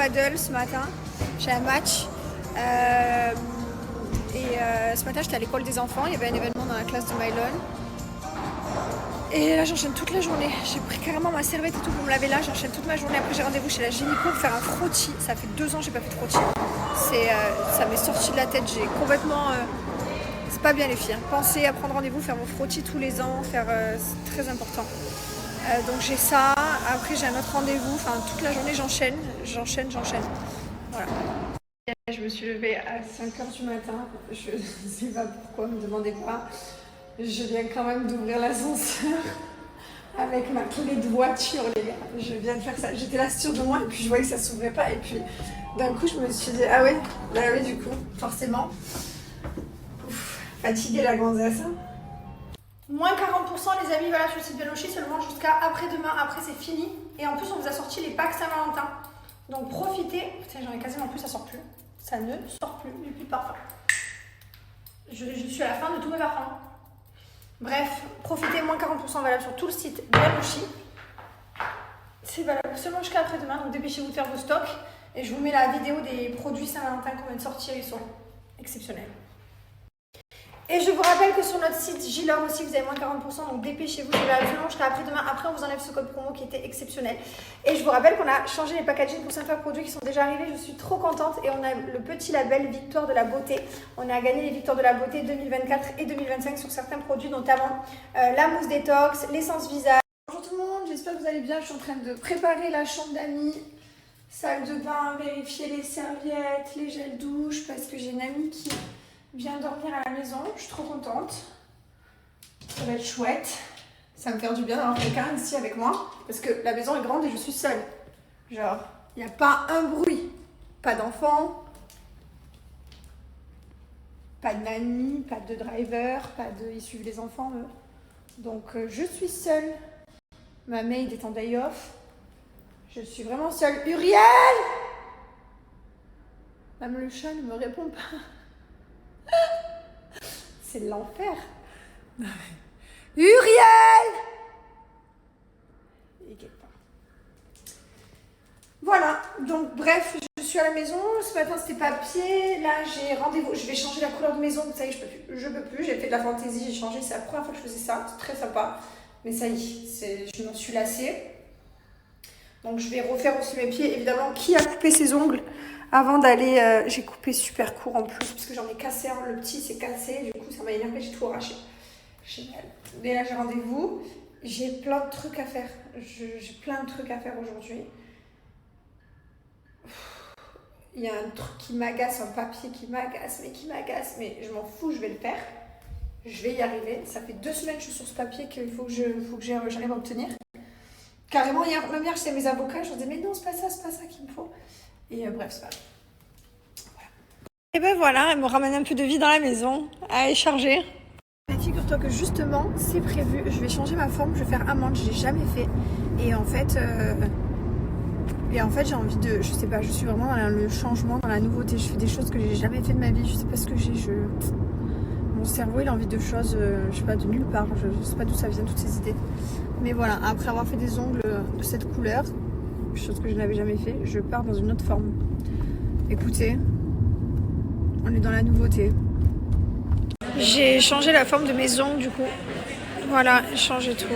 paddle ce matin. J'ai un match. Ce matin, j'étais à l'école des enfants. Il y avait un événement dans la classe de Mylon. Et là, j'enchaîne toute la journée. J'ai pris carrément ma serviette et tout pour me laver là. J'enchaîne toute ma journée. Après, j'ai rendez-vous chez la gynéco pour faire un frottis. Ça fait 2 ans que j'ai pas fait de frottis. Ça m'est sorti de la tête. J'ai complètement... c'est pas bien les filles. Pensez à prendre rendez-vous, faire vos frottis tous les ans. C'est très important. Donc j'ai ça. Après, j'ai un autre rendez-vous. Enfin, toute la journée, j'enchaîne. Voilà. Je me suis levée à 5h du matin. Je ne sais pas pourquoi, ne me demandez pas. Je viens quand même d'ouvrir l'ascenseur avec ma clé de voiture, les gars. Je viens de faire ça. J'étais là sûre de moi et puis je voyais que ça s'ouvrait pas. Et puis d'un coup, je me suis dit, ah ouais, bah oui, du coup, forcément. Ouf, fatiguée la gonzesse. Moins 40% les amis, voilà, sur le site de Noshi, seulement jusqu'à après-demain. Après, c'est fini. Et en plus, on vous a sorti les packs Saint-Valentin. Donc profitez. Putain, j'en ai quasiment plus, ça sort plus. Ça ne sort plus depuis le parfum. Je suis à la fin de tous mes parfums. Bref, profitez, moins 40% valable sur tout le site de la Noshi. C'est valable seulement jusqu'à après-demain, donc dépêchez-vous de faire vos stocks. Et je vous mets la vidéo des produits Saint-Valentin qu'on vient de sortir, ils sont exceptionnels. Et je vous rappelle que sur notre site Gilor aussi, vous avez moins 40%, donc dépêchez-vous, c'est valable seulement jusqu'à après-demain. Après, on vous enlève ce code promo qui était exceptionnel. Et je vous rappelle qu'on a changé les packaging pour certains produits qui sont déjà arrivés. Je suis trop contente et on a le petit label Victoire de la beauté. On a gagné les Victoires de la beauté 2024 et 2025 sur certains produits, notamment la mousse détox, l'essence visage. Bonjour tout le monde, j'espère que vous allez bien. Je suis en train de préparer la chambre d'amis, salle de bain, vérifier les serviettes, les gels douche, parce que j'ai une amie qui vient dormir à la maison. Je suis trop contente. Ça va être chouette. Ça va me faire du bien d'avoir quelqu'un ici avec moi. Parce que la maison est grande et je suis seule. Genre, il n'y a pas un bruit. Pas d'enfants. Pas de nanny, pas de driver, ils suivent les enfants eux. Donc je suis seule. Ma maid est en day off. Je suis vraiment seule. Uriel! Même le chat ne me répond pas. C'est l'enfer. Uriel! Il guette pas. Voilà, donc bref, je suis à la maison. Ce matin c'était papier. Là j'ai rendez-vous. Je vais changer la couleur de maison. Ça y est, je peux plus. J'ai fait de la fantaisie, j'ai changé. C'est la première fois que je faisais ça. C'est très sympa. Mais ça y est, je m'en suis lassée. Donc je vais refaire aussi mes pieds. Évidemment, qui a coupé ses ongles avant d'aller... j'ai coupé super court en plus parce que j'en ai cassé un. Le petit s'est cassé. Du coup, ça m'a énervé. J'ai tout arraché. Génial. Mais là, j'ai rendez-vous. J'ai plein de trucs à faire. J'ai plein de trucs à faire aujourd'hui. Il y a un truc qui m'agace, un papier qui m'agace, mais je m'en fous, je vais le faire. Je vais y arriver. Ça fait 2 semaines que je suis sur ce papier qu'il faut que j'arrive à obtenir. Carrément, hier, j'étais mes avocats, je leur disais, mais non, c'est pas ça qu'il me faut. Et bref, c'est pas grave. Voilà. Et ben voilà, elle me ramène un peu de vie dans la maison, à écharger. Figure-toi que justement, c'est prévu, je vais changer ma forme, je vais faire amande, je l'ai jamais fait. Et en fait, j'ai envie de, je sais pas, je suis vraiment dans le changement, dans la nouveauté. Je fais des choses que j'ai jamais fait de ma vie, je sais pas ce que j'ai, mon cerveau il a envie de choses, je sais pas, de nulle part, je sais pas d'où ça vient toutes ces idées. Mais voilà, après avoir fait des ongles de cette couleur, chose que je n'avais jamais fait, je pars dans une autre forme. Écoutez, on est dans la nouveauté. J'ai changé la forme de mes ongles du coup. Voilà, j'ai changé tout.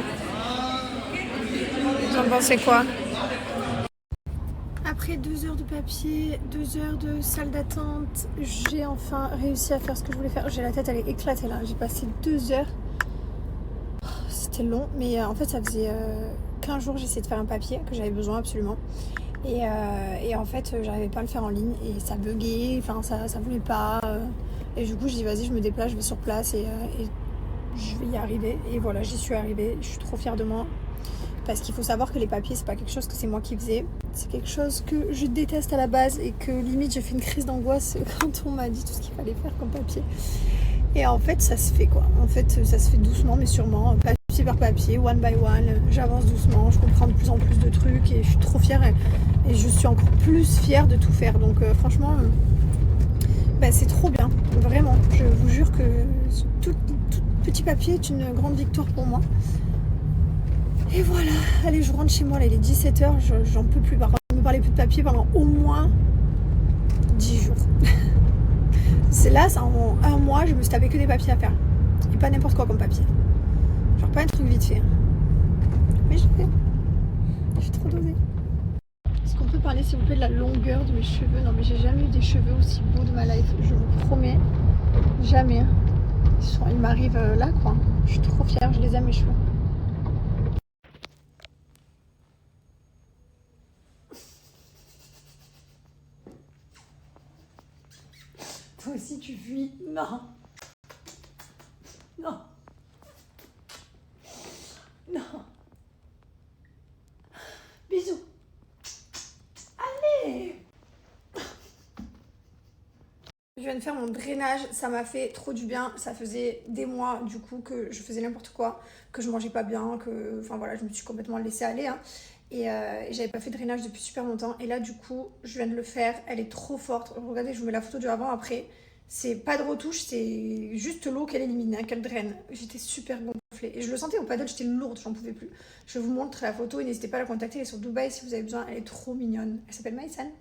Vous en pensez quoi? Après 2 heures de papier, 2 heures de salle d'attente, j'ai enfin réussi à faire ce que je voulais faire. J'ai la tête, elle est éclatée là. J'ai passé 2 heures. C'était long, mais en fait ça faisait 15 jours que j'essayais de faire un papier que j'avais besoin absolument. Et en fait j'arrivais pas à le faire en ligne et ça buguait, enfin ça voulait pas. Et du coup je dis vas-y, je me déplace, je vais sur place et je vais y arriver. Et voilà, j'y suis arrivée, je suis trop fière de moi. Parce qu'il faut savoir que les papiers, c'est pas quelque chose que c'est moi qui faisais. C'est quelque chose que je déteste à la base et que limite j'ai fait une crise d'angoisse quand on m'a dit tout ce qu'il fallait faire comme papier. Et en fait, ça se fait quoi. En fait, ça se fait doucement mais sûrement. Papier par papier, one by one. J'avance doucement, je comprends de plus en plus de trucs et je suis trop fière. Et je suis encore plus fière de tout faire. Donc franchement, c'est trop bien. Vraiment, je vous jure que tout petit papier est une grande victoire pour moi. Et voilà, allez, je rentre chez moi, là, il est 17h, j'en peux plus. Par contre, je me parlait plus de papier pendant au moins 10 jours. C'est là, ça, en un mois, je me suis tapé que des papiers à faire. Et pas n'importe quoi comme papier. Genre pas un truc vite fait. Mais j'ai trop dosé. Est-ce qu'on peut parler s'il vous plaît de la longueur de mes cheveux? Non mais j'ai jamais eu des cheveux aussi beaux de ma life. Je vous promets. Jamais. Ils m'arrivent là quoi. Je suis trop fière, je les aime mes cheveux. Toi aussi tu fuis? Non. Non. Non. Bisous. Allez. Je viens de faire mon drainage, ça m'a fait trop du bien. Ça faisait des mois du coup que je faisais n'importe quoi, que je mangeais pas bien, que enfin voilà, je me suis complètement laissée aller. Hein. Et j'avais pas fait de drainage depuis super longtemps. Et là du coup, je viens de le faire. Elle est trop forte. Regardez, je vous mets la photo du avant après. C'est pas de retouche, c'est juste l'eau qu'elle élimine, hein, qu'elle draine. J'étais super gonflée. Et je le sentais au paddle, j'étais lourde, j'en pouvais plus. Je vous montre la photo et n'hésitez pas à la contacter. Elle est sur Dubaï si vous avez besoin. Elle est trop mignonne. Elle s'appelle Maïsan.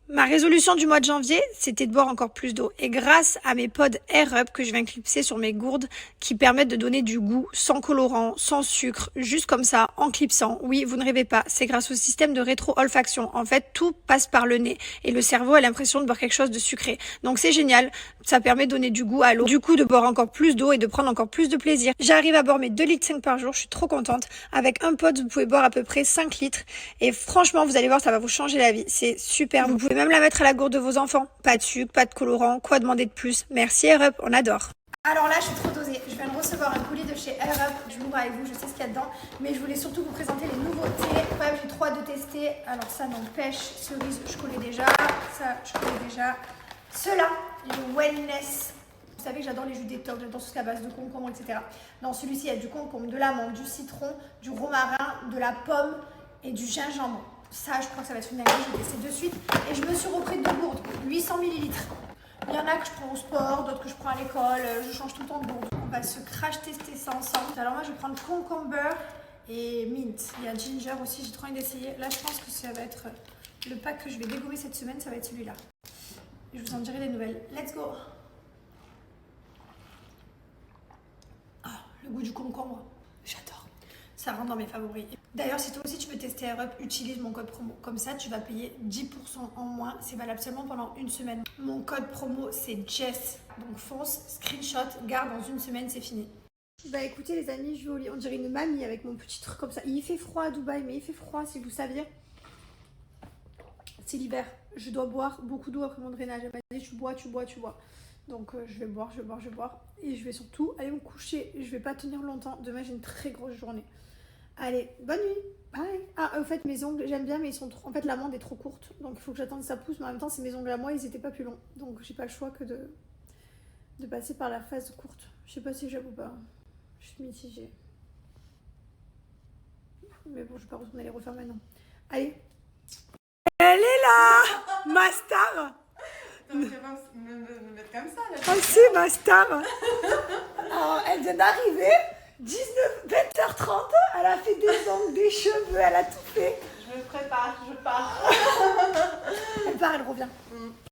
Ma résolution du mois de janvier, c'était de boire encore plus d'eau. Et grâce à mes pods Air Up que je viens clipser sur mes gourdes qui permettent de donner du goût sans colorant, sans sucre, juste comme ça, en clipsant. Oui, vous ne rêvez pas, c'est grâce au système de rétro-olfaction. En fait, tout passe par le nez et le cerveau a l'impression de boire quelque chose de sucré. Donc c'est génial, ça permet de donner du goût à l'eau. Du coup, de boire encore plus d'eau et de prendre encore plus de plaisir. J'arrive à boire mes 2,5 litres par jour, je suis trop contente. Avec un pod, vous pouvez boire à peu près 5 litres. Et franchement, vous allez voir, ça va vous changer la vie. C'est super. Vous pouvez même la mettre à la gourde de vos enfants. Pas de sucre, pas de colorant, quoi demander de plus? Merci Air Up, on adore. Alors là, je suis trop dosée. Je viens de recevoir un colis de chez Air Up. Je l'ouvre avec vous, je sais ce qu'il y a dedans. Mais je voulais surtout vous présenter les nouveautés. Quand même, j'ai trop hâte de tester. Alors ça, non, pêche, cerise, je connais déjà. Ça, je connais déjà. Ceux-là, les wellness. Vous savez que j'adore les jus détox, j'adore tout ce qui est à base de concombre, etc. Dans celui-ci, il y a du concombre, de l'amande, du citron, du romarin, de la pomme et du gingembre. Ça, je crois que ça va être une dinguerie, je vais tester de suite. Et je me suis repris deux gourdes, 800 ml. Il y en a que je prends au sport, d'autres que je prends à l'école. Je change tout le temps de gourde. On va se crash tester ça ensemble. Alors moi, je vais prendre concombre et mint. Il y a ginger aussi, j'ai trop envie d'essayer. Là, je pense que ça va être le pack que je vais dégommer cette semaine, ça va être celui-là. Je vous en dirai des nouvelles. Let's go! Ah, le goût du concombre, j'adore. Ça rentre dans mes favoris. D'ailleurs, si toi aussi tu veux tester Air Up, utilise mon code promo. Comme ça, tu vas payer 10% en moins. C'est valable seulement pendant une semaine. Mon code promo, c'est Jess. Donc fonce, screenshot, garde, dans une semaine, c'est fini. Bah écoutez les amis, je vais au lit. On dirait une mamie avec mon petit truc comme ça. Il fait froid à Dubaï, mais il fait froid si vous saviez. C'est l'hiver. Je dois boire beaucoup d'eau après mon drainage. Elle m'a dit tu bois. Donc je vais boire. Et je vais surtout aller me coucher. Je vais pas tenir longtemps. Demain j'ai une très grosse journée. Allez, bonne nuit. Bye. Ah, au fait, mes ongles, j'aime bien, mais ils sont trop... En fait, l'amande est trop courte. Donc, il faut que j'attende que ça pousse. Mais en même temps, c'est mes ongles à moi, ils étaient pas plus longs. Donc, j'ai pas le choix que de passer par la phase courte. Je sais pas si j'aime ou pas. Je suis mitigée. Mais bon, je vais pas retourner les refaire maintenant. Allez. Elle est là, ma star. Non, tu vas pas me mettre comme ça, là. Oh, c'est ma star. Oh, elle vient d'arriver. 20h30, elle a fait des ongles, des cheveux, elle a tout fait. Je me prépare, je pars. Elle part, elle revient.